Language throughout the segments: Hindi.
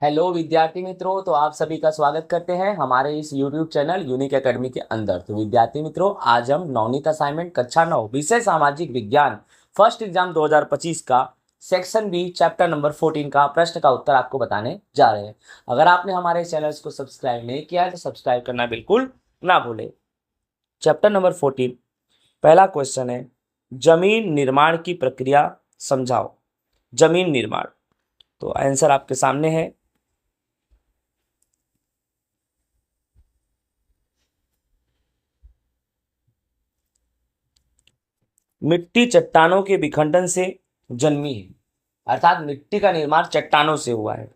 हेलो विद्यार्थी मित्रों, तो आप सभी का स्वागत करते हैं हमारे इस YouTube चैनल यूनिक एकेडमी के अंदर। तो विद्यार्थी मित्रों, आज हम नवनीत असाइनमेंट कक्षा 9 विषय सामाजिक विज्ञान फर्स्ट एग्जाम 2025 का सेक्शन बी चैप्टर नंबर 14 का प्रश्न का उत्तर आपको बताने जा रहे हैं। अगर आपने हमारे चैनल्स को सब्सक्राइब नहीं किया है तो सब्सक्राइब करना बिल्कुल ना भूले। चैप्टर नंबर 14, पहला क्वेश्चन है, जमीन निर्माण की प्रक्रिया समझाओ। जमीन निर्माण, तो आंसर आपके सामने है। मिट्टी चट्टानों के विखंडन से जन्मी है, अर्थात मिट्टी का निर्माण चट्टानों से हुआ है।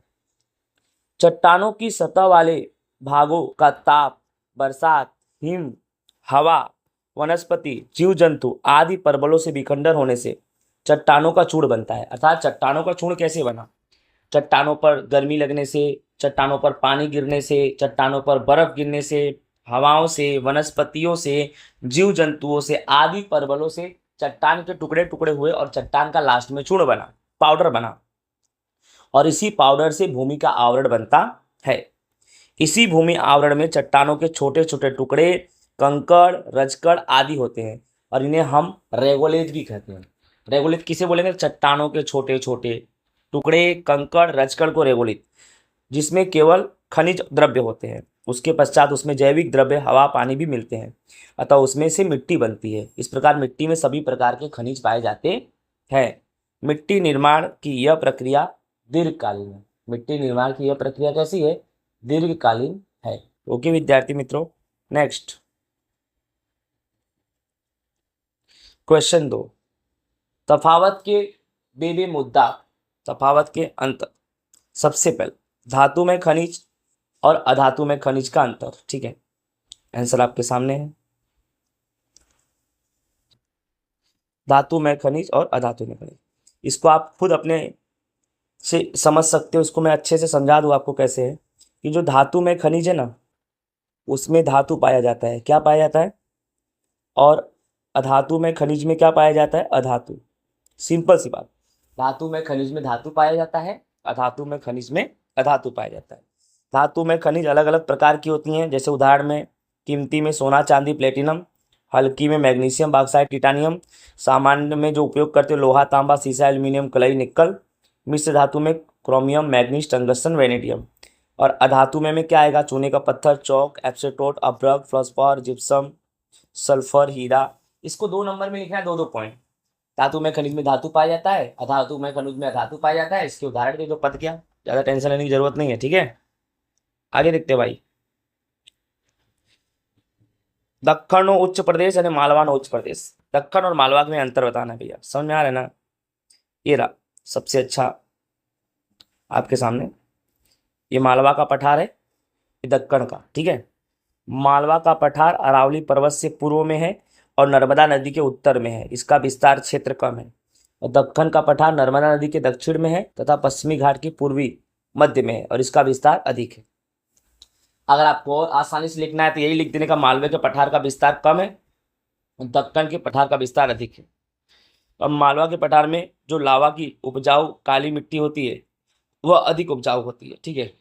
चट्टानों की सतह वाले भागों का ताप, बरसात, हिम, हवा, वनस्पति, जीव जंतु आदि परबलों से विखंडन होने से चट्टानों का चूर्ण बनता है। अर्थात चट्टानों का चूर्ण कैसे बना? चट्टानों पर गर्मी लगने से, चट्टानों पर पानी गिरने से, चट्टानों पर बर्फ गिरने से, हवाओं से, वनस्पतियों से, जीव जंतुओं से आदि परबलों से चट्टान के टुकड़े टुकड़े हुए और चट्टान का लास्ट में चूर्ण बना, पाउडर बना। और इसी पाउडर से भूमि का आवरण बनता है। इसी भूमि आवरण में चट्टानों के छोटे छोटे टुकड़े, कंकड़, रजकड़ आदि होते हैं और इन्हें हम रेगोलिथ भी कहते हैं। रेगोलिथ किसे बोलेंगे? चट्टानों के छोटे छोटे टुकड़े, कंकड़, रजकड़ को रेगोलिथ, जिसमें केवल खनिज द्रव्य होते हैं। उसके पश्चात उसमें जैविक द्रव्य, हवा, पानी भी मिलते हैं, अतः उसमें से मिट्टी बनती है। इस प्रकार मिट्टी में सभी प्रकार के खनिज पाए जाते हैं। मिट्टी निर्माण की यह प्रक्रिया दीर्घकालीन है। मिट्टी निर्माण की यह प्रक्रिया कैसी है? दीर्घकालीन है। ओके विद्यार्थी मित्रों, नेक्स्ट क्वेश्चन 2, तफावत के बेबे मुद्दा, तफावत के अंतर। सबसे पहले धातु में खनिज और अधातु में खनिज का अंतर। ठीक है, आंसर आपके सामने है। धातु में खनिज और अधातु में खनिज, इसको आप खुद अपने से समझ सकते हो। इसको मैं अच्छे से समझा दूं आपको कैसे है कि जो धातु में खनिज है ना, उसमें धातु पाया जाता है। क्या पाया जाता है? और अधातु में खनिज में क्या पाया जाता है? अधातु। सिंपल सी बात, धातु में खनिज में धातु पाया जाता है, अधातु में खनिज में अधातु पाया जाता है। धातु में खनिज अलग अलग प्रकार की होती हैं, जैसे उदाहरण में कीमती में सोना, चांदी, प्लेटिनम, हल्की में मैग्नीशियम, बॉक्साइट, टिटानियम, सामान्य में जो उपयोग करते हैं लोहा, तांबा, सीसा, एल्यूमिनियम, कलई, निकल, मिश्र धातु में क्रोमियम, मैग्नीज, टंगस्टन, वेनेडियम। और अधातु में क्या आएगा? चूने का पत्थर, चौक, एप्सेटोट, अभ्रक, फ्लोस्फोर, जिप्सम, सल्फर, हीरा। इसको 2 नंबर में लिखना है, 2 2 पॉइंट। धातु में खनिज में धातु पाया जाता है, अधातु में खनिज में अधातु पाया जाता है। इसके उदाहरण दे दो, पद क्या, ज्यादा टेंशन लेने की जरूरत नहीं है। ठीक है, आगे देखते हैं भाई। दक्कन और उच्च प्रदेश यानी मालवा और उच्च प्रदेश। दक्कन और मालवा में अंतर बताना है भैया, समझ में आ रहा है ना? ये रहा सबसे अच्छा आपके सामने, ये मालवा का पठार है, ये दक्कन का। ठीक है, मालवा का पठार अरावली पर्वत से पूर्व में है और नर्मदा नदी के उत्तर में है, इसका विस्तार क्षेत्र कम है। और दक्कन का पठार नर्मदा नदी के दक्षिण में है तथा पश्चिमी घाट के पूर्वी मध्य में है और इसका विस्तार अधिक है। अगर आपको और आसानी से लिखना है तो यही लिख देने का, मालवे के पठार का विस्तार कम है, दक्कन के पठार का विस्तार अधिक है। और मालवा के पठार में जो लावा की उपजाऊ काली मिट्टी होती है वह अधिक उपजाऊ होती है। ठीक है,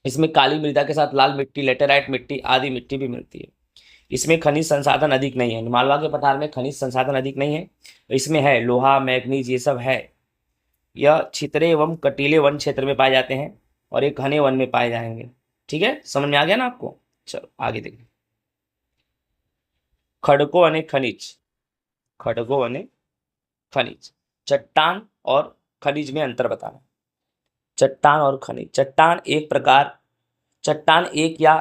इसमें काली मृदा के साथ लाल मिट्टी, लेटेराइट मिट्टी आदि मिट्टी भी मिलती है। इसमें खनिज संसाधन अधिक नहीं है, मालवा के पठार में खनिज संसाधन अधिक नहीं है। इसमें है लोहा, मैग्नीज, ये सब है। यह छितरे एवं कटीले वन क्षेत्र में पाए जाते हैं और ये घने वन में पाए जाएंगे। ठीक है, समझ में आ गया ना आपको? चलो आगे देखिए। खड़को अने खनिज, खड़को अने खनिज, चट्टान और खनिज में अंतर बताना। चट्टान और खनिज, चट्टान एक या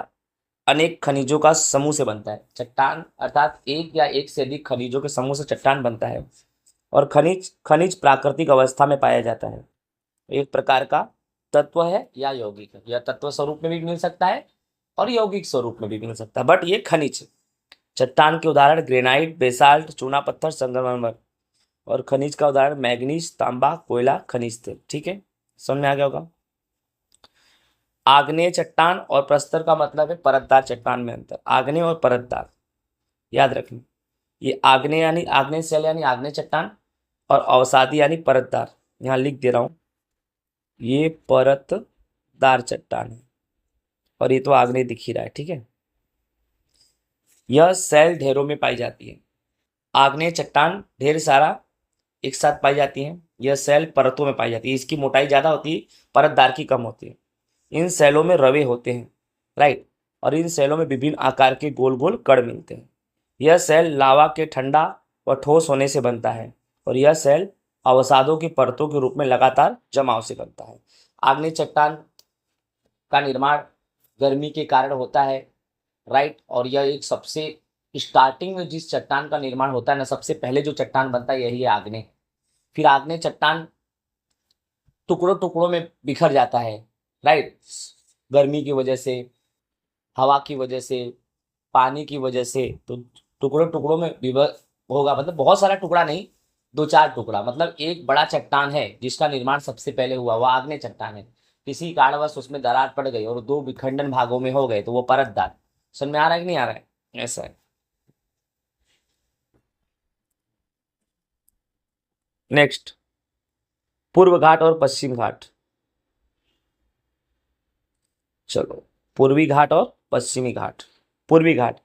अनेक खनिजों का समूह से बनता है। चट्टान अर्थात एक या एक से अधिक खनिजों के समूह से चट्टान बनता है। और खनिज, खनिज प्राकृतिक अवस्था में पाया जाता है, एक प्रकार का तत्व है या यौगिक है। यह तत्व स्वरूप में भी मिल सकता है और यौगिक स्वरूप में भी मिल सकता है, बट ये खनिज है। चट्टान के उदाहरण ग्रेनाइट, बेसाल्ट, चूना पत्थर, संगमरमर। और खनिज का उदाहरण मैग्नीज, तांबा, कोयला, खनिज तेल। ठीक है, समझ में आ गया होगा। आग्नेय चट्टान और प्रस्तर का मतलब है परतदार चट्टान में अंतर। आग्नेय और परतदार याद रखना, ये आग्नेय यानी आग्नेय शैल यानी आग्नेय चट्टान, और अवसादी यानी परतदार। यहाँ लिख दे रहा हूँ, ये परतदार परतदार चट्टान है और ये तो आग्नेय दिख ही रहा है, ठीक है। यह सेल ढेरों में पाई जाती है। आग्नेय चट्टान ढेर सारा एक साथ पाई जाती है। यह सेल परतों में पाई जाती है। इसकी मोटाई ज्यादा होती है, परतदार की कम होती है। इन सेलों में रवे होते हैं, राइट, और इन सेलों में विभिन्न आकार के गोल गोल कण मिलते हैं। यह सेल लावा के ठंडा व ठोस होने से बनता है और यह सेल अवसादों की परतों के रूप में लगातार जमाव से बनता है। आग्नेय चट्टान का निर्माण गर्मी के कारण होता है, राइट, और यह एक सबसे स्टार्टिंग में जिस चट्टान का निर्माण होता है ना, सबसे पहले जो चट्टान बनता है यही है आग्नेय। फिर आग्नेय चट्टान टुकड़ों टुकड़ों में बिखर जाता है, राइट, गर्मी की वजह से, हवा की वजह से, पानी की वजह से। तो टुकड़ों टुकड़ों में होगा, मतलब बहुत सारा टुकड़ा नहीं, दो चार टुकड़ा, मतलब एक बड़ा चट्टान है जिसका निर्माण सबसे पहले हुआ, वह आग्नेय चट्टान है। किसी कारणवश उसमें दरार पड़ गई और दो विखंडन भागों में हो गए तो वो परतदार। समझ में आ रहा है कि नहीं आ रहा है? ऐसा है। नेक्स्ट, पूर्व घाट और पश्चिम घाट। चलो, पूर्वी घाट और पश्चिमी घाट। पूर्वी घाट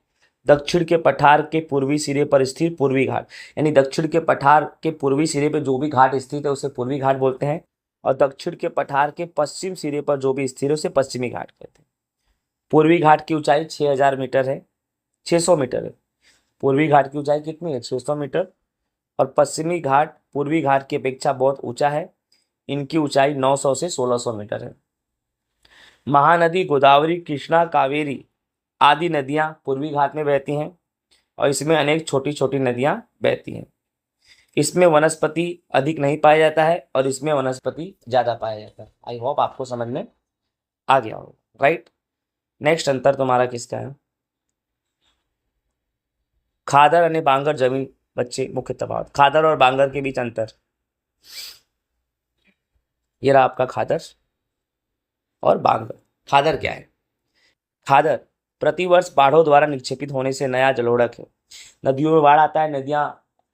दक्षिण के पठार के पूर्वी सिरे पर स्थित पूर्वी घाट, यानी दक्षिण के पठार के पूर्वी सिरे पर जो भी घाट स्थित है उसे पूर्वी घाट बोलते हैं, और दक्षिण के पठार के पश्चिम सिरे पर जो भी स्थित है उसे पश्चिमी घाट कहते हैं। पूर्वी घाट की ऊंचाई 6000 मीटर है, 600 मीटर है। पूर्वी घाट की ऊंचाई कितनी है? 600 मीटर। और पश्चिमी घाट पूर्वी घाट की अपेक्षा बहुत ऊंचा है, इनकी ऊंचाई 900 से 1600 मीटर है। महानदी गोदावरी, कृष्णा, कावेरी आदि नदियां पूर्वी घाट में बहती हैं और इसमें अनेक छोटी छोटी नदियां बहती हैं। इसमें वनस्पति अधिक नहीं पाया जाता है और इसमें वनस्पति ज्यादा पाया जाता है। आई होप आपको समझ में आ गया हो, राइट। नेक्स्ट अंतर तुम्हारा किसका है? खादर और बांगर जमीन। बच्चे मुख्य तफावत, खादर और बांगर के बीच अंतर। ये रहा आपका खादर और बांगर। खादर क्या है? खादर प्रतिवर्ष बाढ़ों द्वारा निक्षेपित होने से नया जलोढ़क है। नदियों में बाढ़ आता है, नदियां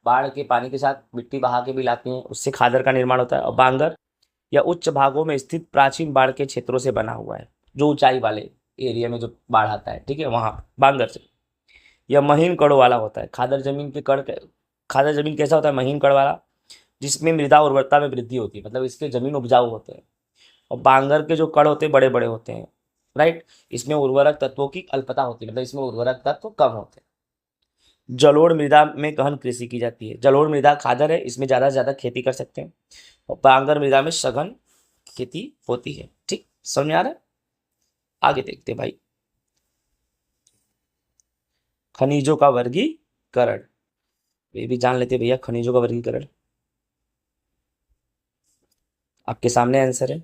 बाढ़ के पानी के साथ मिट्टी बहा के भी लाती हैं, उससे खादर का निर्माण होता है। और बांगर या उच्च भागों में स्थित प्राचीन बाढ़ के क्षेत्रों से बना हुआ है, जो ऊंचाई वाले एरिया में जो बाढ़ आता है, ठीक है, वहां बांगर से। यह महीन कड़ों वाला होता है। खादर जमीन कैसा होता है? महीन कड़ वाला, जिसमें मृदा उर्वरता में वृद्धि होती है, मतलब इसके जमीन उपजाऊ होते हैं। और बांगर के जो कड़ होते हैं बड़े बड़े होते हैं, राइट, इसमें उर्वरक तत्वों की अल्पता होती है, मतलब इसमें उर्वरक तत्व कम होते हैं। जलोढ़ मृदा में गहन कृषि की जाती है। जलोढ़ मृदा खादर है, इसमें ज़्यादा से ज़्यादा खेती कर सकते हैं, और बांगर मृदा में सघन खेती होती है। ठीक, समझ में आ रहा है? आगे देखते हैं भाई, खनिजों का वर्गीकरण। ये भी जान लेते हैं भैया, खनिजों का वर्गीकरण आपके सामने आंसर है।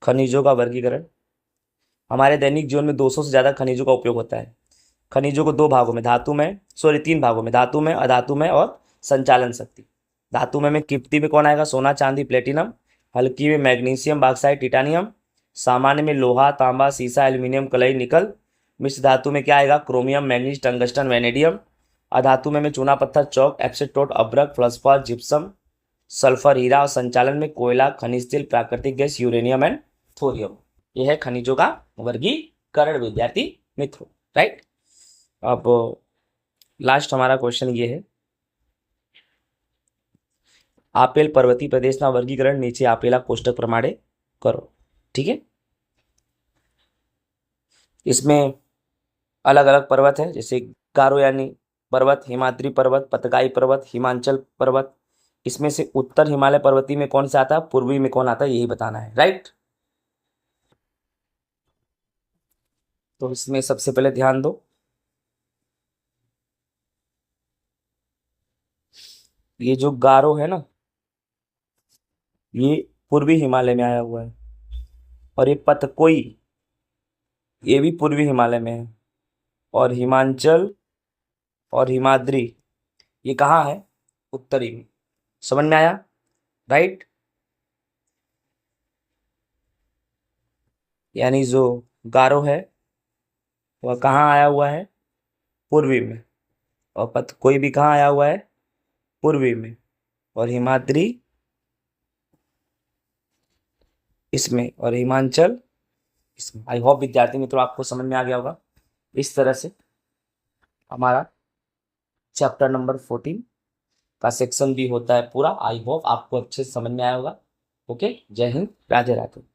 खनिजों का वर्गीकरण, हमारे दैनिक जीवन में 200 से ज़्यादा खनिजों का उपयोग होता है। खनिजों को दो भागों में, तीन भागों में, धातु में, अधातु में और संचालन शक्ति। धातु में कीमती में कौन आएगा? सोना, चांदी, प्लेटिनम। हल्की में मैग्नीशियम, बॉक्साइट, टिटानियम। सामान्य में लोहा, तांबा, सीसा, एल्यूमिनियम, कलई, निकल। मिश्र धातु में क्या आएगा? Chromium, manganese, tungsten, vanadium. अधातु में चूना पत्थर, चौक, एप्सिटोट, अब्रक, फ्लसफर, जिप्सम, सल्फर, हीरा। और संचालन में कोयला, खनिज तेल, प्राकृतिक गैस, यूरेनियम एंड थोरियम। यह है खनिजों का वर्गीकरण विद्यार्थी मित्रों, राइट। अब लास्ट हमारा क्वेश्चन ये है, आपेल पर्वतीय प्रदेशना वर्गीकरण नीचे आपेला कोष्टक प्रमाणे करो। ठीक है, इसमें अलग अलग पर्वत है, जैसे गारोयानी पर्वत, हिमाद्री पर्वत, पतगाई पर्वत, हिमांचल पर्वत। इसमें से उत्तर हिमालय पर्वतीय में कौन सा आता है, पूर्वी में कौन आता है, यही बताना है, राइट। तो इसमें सबसे पहले ध्यान दो, ये जो गारो है ना, ये पूर्वी हिमालय में आया हुआ है, और ये पतकोई, ये भी पूर्वी हिमालय में है। और हिमांचल और हिमाद्री ये कहाँ है? उत्तरी में। समझ में आया, राइट। यानी जो गारो है वह कहाँ आया हुआ है? पूर्वी में। और पतकोई भी कहाँ आया हुआ है? पूर्वी में। और हिमाद्री इसमें और हिमाचल इसमें। आई होप विद्यार्थी मित्रों आपको समझ में आ गया होगा। इस तरह से हमारा चैप्टर नंबर 14 का सेक्शन भी होता है पूरा। आई होप आपको अच्छे से समझ में आया होगा। ओके, जय हिंद, राधे राधे।